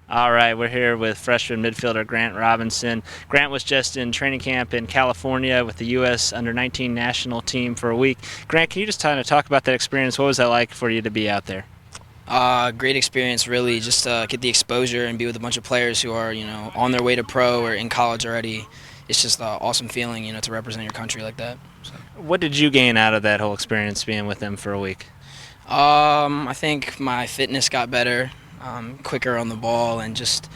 All right, we're here with freshman midfielder Grant Robinson. Grant was just in training camp in California with the U.S. Under-19 national team for a week. Grant, can you just kind of talk about that experience? What was that like for you to be out there? Great experience, really. Just get the exposure and be with a bunch of players who are, on their way to pro or in college already. It's just an awesome feeling, to represent your country like that. So. What did you gain out of that whole experience being with them for a week? I think my fitness got better, quicker on the ball, and just,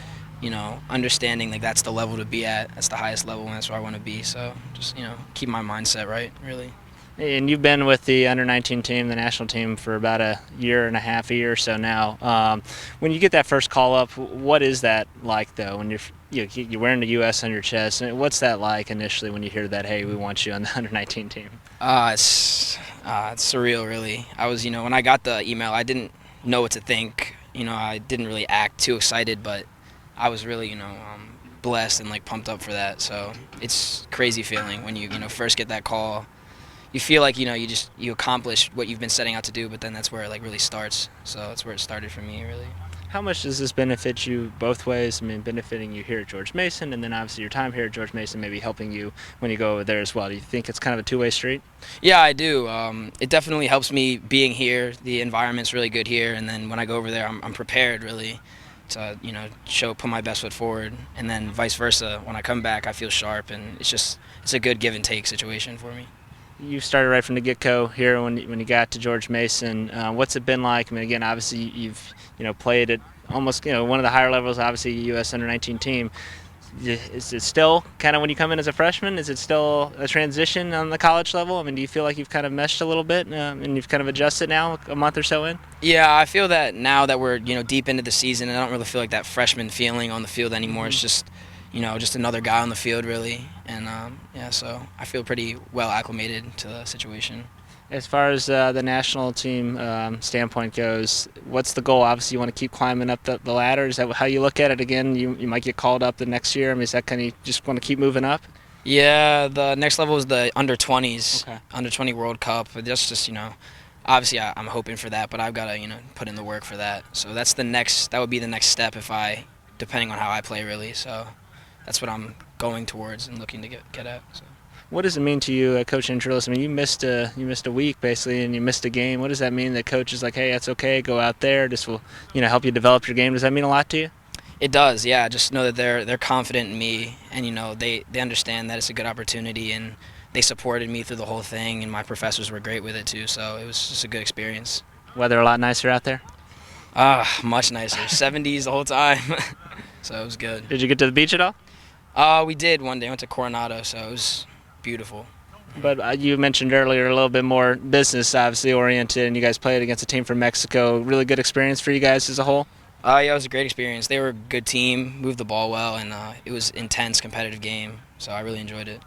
understanding like that's the level to be at. That's the highest level, and that's where I want to be. So just, keep my mindset right, really. And you've been with the under-19 team, the national team, for about a year and a half, a year or so now. When you get that first call up, what is that like, though? When you're wearing the U.S. on your chest, and what's that like initially when you hear that, hey, we want you on the under-19 team? It's surreal, really. I was, when I got the email, I didn't know what to think. I didn't really act too excited, but I was really, blessed and like pumped up for that. So it's crazy feeling when you first get that call. You feel like you accomplish what you've been setting out to do, but then that's where it like really starts. So that's where it started for me, really. How much does this benefit you both ways? I mean, benefiting you here at George Mason, and then obviously your time here at George Mason maybe helping you when you go over there as well. Do you think it's kind of a two-way street? Yeah, I do. It definitely helps me being here. The environment's really good here, and then when I go over there, I'm prepared really to put my best foot forward, and then vice versa. When I come back, I feel sharp, and it's a good give and take situation for me. You started right from the get-go here when you got to George Mason. What's it been like? I mean, again, obviously you've played at almost one of the higher levels. Obviously, U.S. Under-19 team. Is it still kind of when you come in as a freshman? Is it still a transition on the college level? I mean, do you feel like you've kind of meshed a little bit and you've kind of adjusted now a month or so in? Yeah, I feel that now that we're deep into the season, and I don't really feel like that freshman feeling on the field anymore. It's just just another guy on the field, really. And, yeah, so I feel pretty well acclimated to the situation. As far as the national team standpoint goes, what's the goal? Obviously, you want to keep climbing up the ladder. Is that how you look at it? Again, you might get called up the next year. I mean, is that kind of you just want to keep moving up? Yeah, the next level is the under-20s, Okay. Under-20 World Cup. But that's just, obviously I'm hoping for that, but I've got to, put in the work for that. So that would be the next step depending on how I play, really. So that's what I'm going towards and looking to get at. So. What does it mean to you, Coach Intralis? I mean, you missed a week basically, and you missed a game. What does that mean? The coach is like, "Hey, that's okay. Go out there. This will, help you develop your game." Does that mean a lot to you? It does, yeah. Just know that they're confident in me, and they understand that it's a good opportunity, and they supported me through the whole thing, and my professors were great with it too. So it was just a good experience. Weather a lot nicer out there. Much nicer. 70s the whole time, so it was good. Did you get to the beach at all? We did one day. Went to Coronado, so it was beautiful. But you mentioned earlier a little bit more business, obviously oriented, and you guys played against a team from Mexico. Really good experience for you guys as a whole. Yeah, it was a great experience. They were a good team, moved the ball well, and it was intense, competitive game. So I really enjoyed it.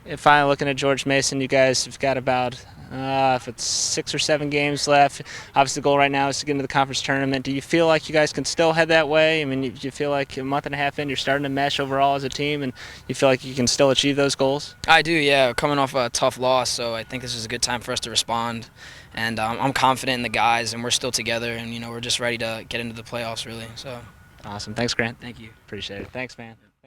And finally, looking at George Mason, you guys have got about if it's 6 or 7 games left. Obviously, the goal right now is to get into the conference tournament. Do you feel like you guys can still head that way? I mean, you feel like a month and a half in, you're starting to mesh overall as a team, and you feel like you can still achieve those goals? I do, yeah. Coming off a tough loss, so I think this is a good time for us to respond. And I'm confident in the guys, and we're still together, and we're just ready to get into the playoffs, really. So. Awesome. Thanks, Grant. Thank you. Appreciate it. Thanks, man.